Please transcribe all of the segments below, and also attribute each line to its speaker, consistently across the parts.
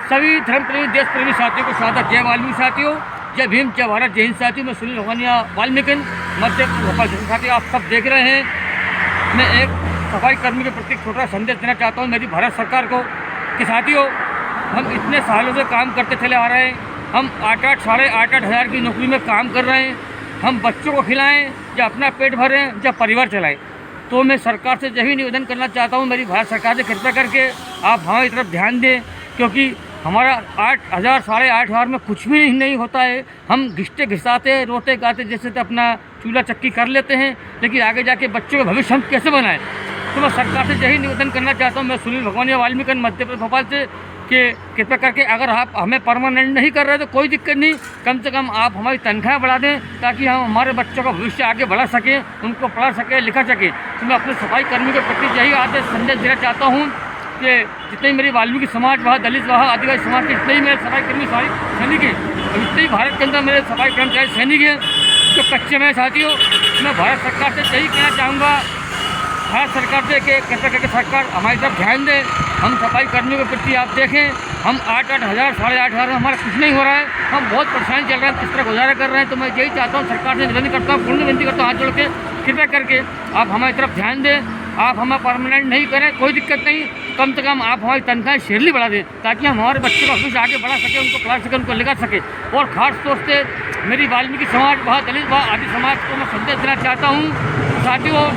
Speaker 1: सभी धर्म प्रेमी देश प्रेमी साथियों को स्वागत। जय वाल्मीकि साथियों, जय भीम, जय भारत, जय हिंद साथियों। मैं सुनील भगवानिया वाल्मीकि मध्य भोपाल से। साथियों, आप सब देख रहे हैं, मैं एक सफाई कर्मी के प्रति छोटा संदेश देना चाहता हूं मेरी भारत सरकार को कि साथियों, हम इतने सालों से काम करते चले आ रहे हैं। हम 8-8 साढ़े 8-8 हज़ार की नौकरी में काम कर रहे हैं। हम बच्चों को खिलाएं या अपना पेट भरें या परिवार चलाएं। तो मैं सरकार से यही निवेदन करना चाहता हूं, मेरी भारत सरकार से कृपया करके आप हमारी तरफ ध्यान दें, क्योंकि हमारा 8,000 साढ़े 8,000 में कुछ भी नहीं होता है। हम घिसते घिसाते रोते गाते जैसे तो अपना चूल्हा चक्की कर लेते हैं, लेकिन आगे जाके बच्चों का भविष्य हम कैसे बनाएं। तो मैं सरकार से यही निवेदन करना चाहता हूं, मैं सुनील भगवानिया वाल्मीकि मध्य प्रदेश भोपाल से, कि कृपया करके अगर आप हमें परमानेंट नहीं कर रहे तो कोई दिक्कत नहीं, कम से कम आप हमारी तनख्वाह बढ़ा दें ताकि हम हमारे बच्चों का भविष्य आगे बढ़ा सकें, उनको पढ़ा सकें, लिखा सकें। तो मैं अपने सफाई कर्मी के प्रति यही आदेश संदेश देना चाहता हूँ कि जितने ही मेरी वाल्मीकि समाज वहाँ, दलित वहाँ, आदिवासी समाज के जितने ही मेरे सफाई कर्मी सैनिक हैं, और जितने ही भारत के अंदर मेरे सफाई कर्मचारी सैनिक हैं जो कच्चे में साथियों, मैं भारत सरकार से यही कहना चाहूँगा, भारत सरकार से कि कृपया करके सरकार हमारी तरफ ध्यान दे। हम सफाई कर्मियों के प्रति आप देखें, हम 8-8 हज़ार साढ़े 8 हज़ार हमारा कुछ नहीं हो रहा है, हम बहुत परेशानी चल रहे हैं, किस तरह गुजारा कर रहे हैं। तो मैं यही चाहता हूँ, सरकार से निवेदन करता हूँ, पूर्ण विनती करता हूँ हाथ जोड़ के, कृपया करके आप हमारी तरफ ध्यान दें। आप हमें परमानेंट नहीं करें कोई दिक्कत नहीं, कम से कम आप हमारी तनख्वाह शेरली बढ़ा दें ताकि हम हमारे बच्चों का भविष्य आगे बढ़ा सकें, उनको पढ़ा सकें, उनको लिखा सकें। और खास तौर से मेरी वाल्मीकि समाज वह, दलित वह, आदि समाज को मैं संदेश देना चाहता हूँ साथियों,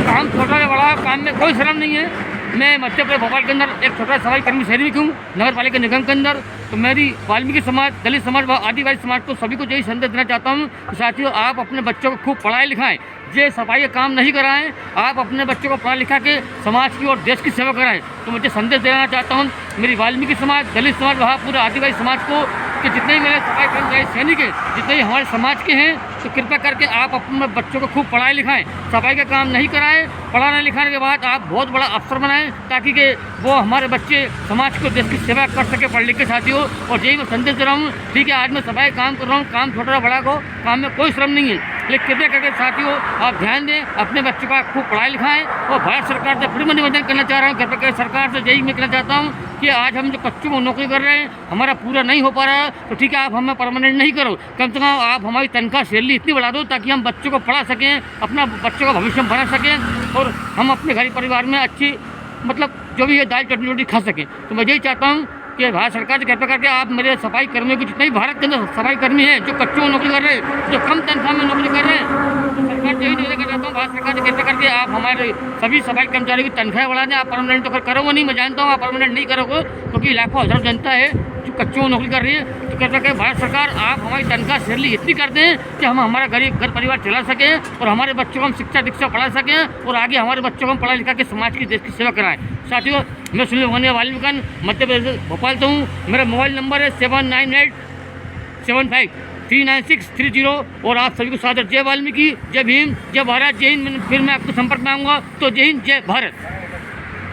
Speaker 1: काम छोटा या बड़ा, काम में कोई शर्म नहीं है। मैं मध्य प्रदेश भोपाल के अंदर एक छोटा सफाई कर्मी सैनिक हूँ, नगर पालिका निगम के अंदर। तो मेरी वाल्मीकि समाज, दलित समाज व आदिवासी समाज को सभी को यही संदेश देना चाहता हूँ कि साथियों, आप अपने बच्चों को खूब पढ़ाएं लिखाएं, ये सफाई का काम नहीं कराएं, आप अपने बच्चों को पढ़ा लिखा के समाज की और देश की सेवा कराएं। तो मुझे संदेश देना चाहता हूँ मेरी वाल्मीकि समाज, दलित समाज वहाँ पूरे आदिवासी समाज को कि जितने ही मेरे सफाई कर्मचारी सैनिक हैं, जितने ही हमारे समाज के हैं, तो कृपया करके आप अपने बच्चों को खूब पढ़ाएं लिखाएं, सफाई का काम नहीं कराएं। पढ़ाने लिखाने के बाद आप बहुत बड़ा अफसर बनाएं ताकि कि वो हमारे बच्चे समाज को, देश की सेवा कर सके पढ़ लिख के साथियों। और यही मैं संदेश दे रहा हूँ। ठीक है, आज मैं सफाई काम कर रहा हूँ, काम छोटा बड़ा को, काम में कोई श्रम नहीं है, लेकिन कृपया करके साथियों आप ध्यान दें, अपने बच्चों का खूब पढ़ाई लिखाएं। और भारत सरकार से फिर मैं निवेदन करना चाह रहा हूँ, कृपया करके सरकार से यही मैं कहना चाहता हूँ कि आज हम जो कच्चों को नौकरी कर रहे हैं, हमारा पूरा नहीं हो पा रहा है, तो ठीक है, आप हमें परमानेंट नहीं करो, कम से कम आप हमारी तनख्वाह सैलरी इतनी बढ़ा दो ताकि हम बच्चों को पढ़ा सकें, अपना बच्चों का भविष्य बना सकें, और हम अपने घर परिवार में अच्छी मतलब जो भी है दाल चटनी रोटी खा सकें। तो मैं यही चाहता हूँ कि भारत सरकार से कृपया करके आप मेरे सफाई कर्मियों को, जितने भी भारत के अंदर सफाई कर्मी हैं जो कच्चों में नौकरी कर रहे हैं, जो कम तनख्वाह में नौकरी कर रहे हैं, तो सरकार से यही निवेदन कर चाहता हूँ भारत सरकार से कृपया करके आप हमारे सभी सफाई कर्मचारियों की तनख्वाह बढ़ा दें। आप परमानेंट तो करोगे नहीं, मैं जानता हूँ आप परमानेंट नहीं करोगे, क्योंकि लाखों हज़ारों जनता है जो कच्चों में नौकरी कर रही है। तो कृपया करके भारत सरकार आप हमारी तनख्वाह सैलरी इतनी कर दें कि हम हमारा गरीब घर परिवार चला सकें और हमारे बच्चों को हम शिक्षा दीक्षा पढ़ा सकें और आगे हमारे बच्चों को हम पढ़ा लिखा के समाज की, देश की सेवा कराएं। साथियों, मैं सुनील भगवानिया वाल्मीकि मध्य प्रदेश भोपाल से हूँ। मेरा मोबाइल नंबर है 7987539630। और आप सभी को सादर जय वाल्मीकि, जय भीम, जय भारत, जय हिंद। फिर मैं आपको संपर्क में आऊँगा, तो जय हिंद, जय भारत।